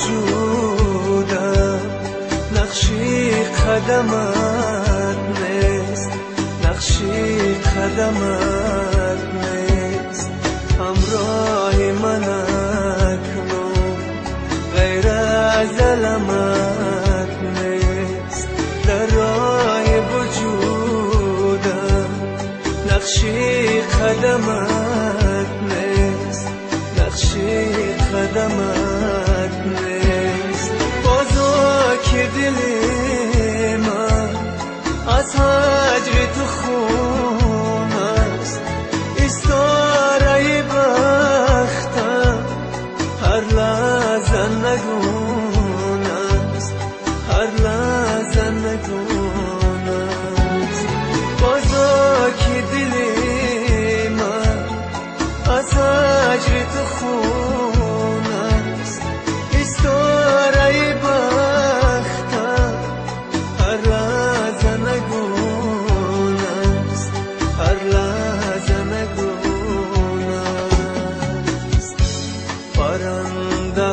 وجودم نقشی قدمت نیست، نقشی قدمت نیست. همراه من اکنون غیر از علمت نیست. در راه وجودم نقشی قدمت نیست، نقشی قدمت نیست. بازا که دل من از هجر تو خون است، استاره بختم هر لحظه نگون است، هر لحظه نگون است. بازا که دل من از هجر تو خون است، استاره بختم هر لحظه نگون است، هر لحظه نگون است. پرنده